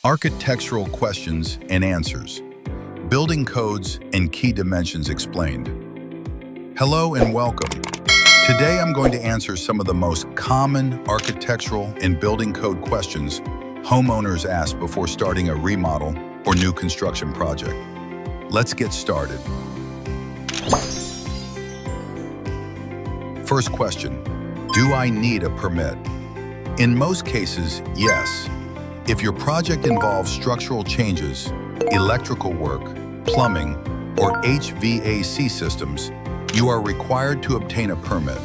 Architectural questions and answers. Building codes and key dimensions explained. Hello and welcome. Today I'm going to answer some of the most common architectural and building code questions homeowners ask before starting a remodel or new construction project. Let's get started. First question, do I need a permit? In most cases, yes. If your project involves structural changes, electrical work, plumbing, or HVAC systems, you are required to obtain a permit.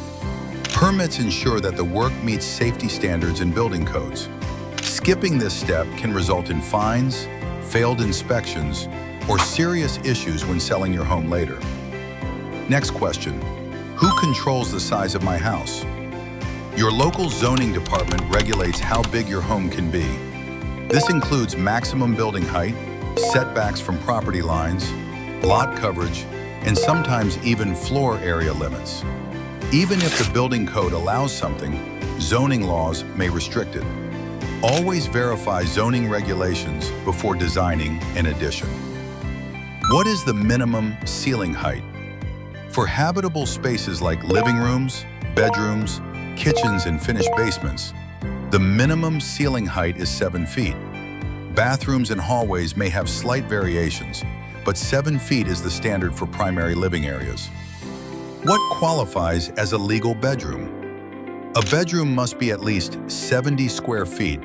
Permits ensure that the work meets safety standards and building codes. Skipping this step can result in fines, failed inspections, or serious issues when selling your home later. Next question, who controls the size of my house? Your local zoning department regulates how big your home can be. This includes maximum building height, setbacks from property lines, lot coverage, and sometimes even floor area limits. Even if the building code allows something, zoning laws may restrict it. Always verify zoning regulations before designing an addition. What is the minimum ceiling height? For habitable spaces like living rooms, bedrooms, kitchens, and finished basements, the minimum ceiling height is 7 feet. Bathrooms and hallways may have slight variations, but 7 feet is the standard for primary living areas. What qualifies as a legal bedroom? A bedroom must be at least 70 square feet,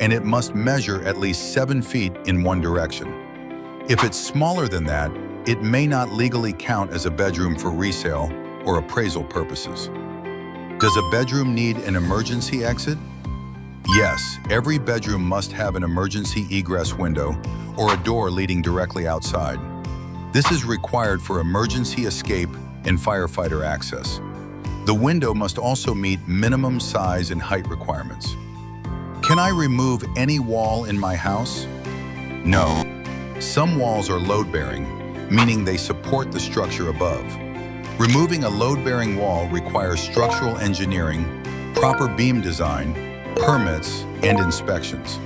and it must measure at least 7 feet in one direction. If it's smaller than that, it may not legally count as a bedroom for resale or appraisal purposes. Does a bedroom need an emergency exit? Yes, every bedroom must have an emergency egress window or a door leading directly outside. This is required for emergency escape and firefighter access. The window must also meet minimum size and height requirements. Can I remove any wall in my house? No. Some walls are load-bearing, meaning they support the structure above. Removing a load-bearing wall requires structural engineering, proper beam design, permits, and inspections.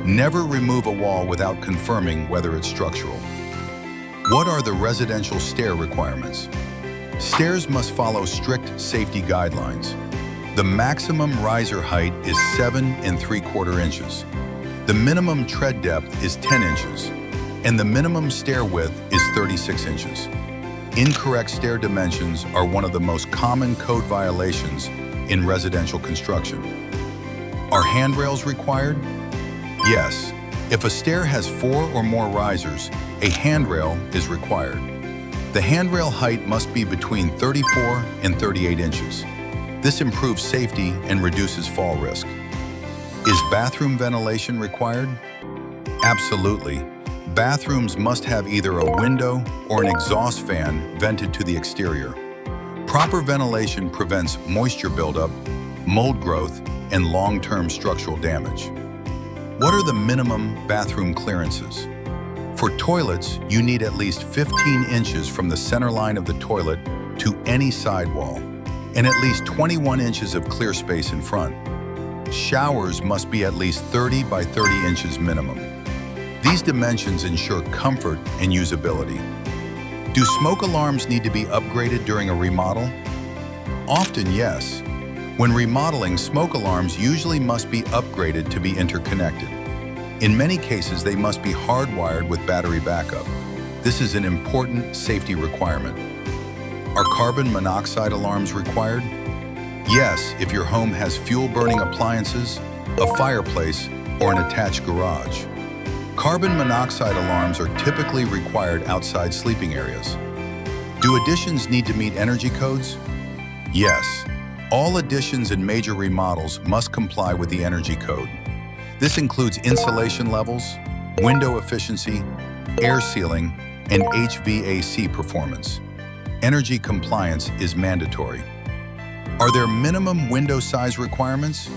Never remove a wall without confirming whether it's structural. What are the residential stair requirements? Stairs must follow strict safety guidelines. The maximum riser height is 7 3/4 inches. The minimum tread depth is 10 inches, and the minimum stair width is 36 inches. Incorrect stair dimensions are one of the most common code violations in residential construction. Are handrails required? Yes. If a stair has 4 or more risers, a handrail is required. The handrail height must be between 34 and 38 inches. This improves safety and reduces fall risk. Is bathroom ventilation required? Absolutely. Bathrooms must have either a window or an exhaust fan vented to the exterior. Proper ventilation prevents moisture buildup, mold growth, and long-term structural damage. What are the minimum bathroom clearances? For toilets, you need at least 15 inches from the center line of the toilet to any sidewall, and at least 21 inches of clear space in front. Showers must be at least 30 by 30 inches minimum. These dimensions ensure comfort and usability. Do smoke alarms need to be upgraded during a remodel? Often, yes. When remodeling, smoke alarms usually must be upgraded to be interconnected. In many cases, they must be hardwired with battery backup. This is an important safety requirement. Are carbon monoxide alarms required? Yes, if your home has fuel-burning appliances, a fireplace, or an attached garage. Carbon monoxide alarms are typically required outside sleeping areas. Do additions need to meet energy codes? Yes. All additions and major remodels must comply with the energy code. This includes insulation levels, window efficiency, air sealing, and HVAC performance. Energy compliance is mandatory. Are there minimum window size requirements?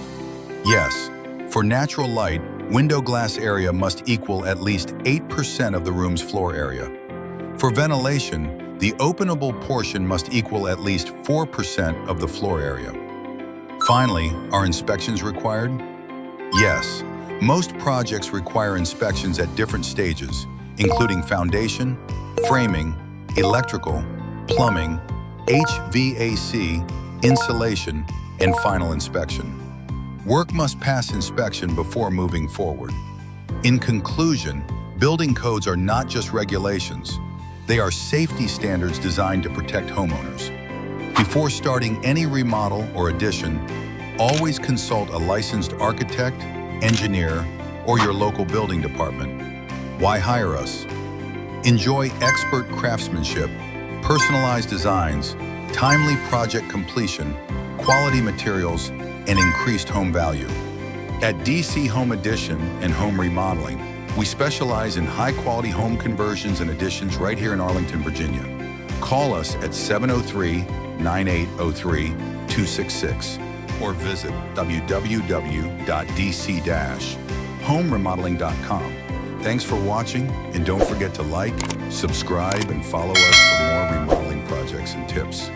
Yes. For natural light, window glass area must equal at least 8% of the room's floor area. For ventilation, the openable portion must equal at least 4% of the floor area. Finally, are inspections required? Yes. Most projects require inspections at different stages, including foundation, framing, electrical, plumbing, HVAC, insulation, and final inspection. Work must pass inspection before moving forward. In conclusion, building codes are not just regulations. They are safety standards designed to protect homeowners. Before starting any remodel or addition, always consult a licensed architect, engineer, or your local building department. Why hire us? Enjoy expert craftsmanship, personalized designs, timely project completion, quality materials, and increased home value. At DC Home Addition and Home Remodeling, we specialize in high-quality home conversions and additions right here in Arlington, Virginia. Call us at 703-9803-266 or visit www.dc-homeremodeling.com. Thanks for watching, and don't forget to like, subscribe, and follow us for more remodeling projects and tips.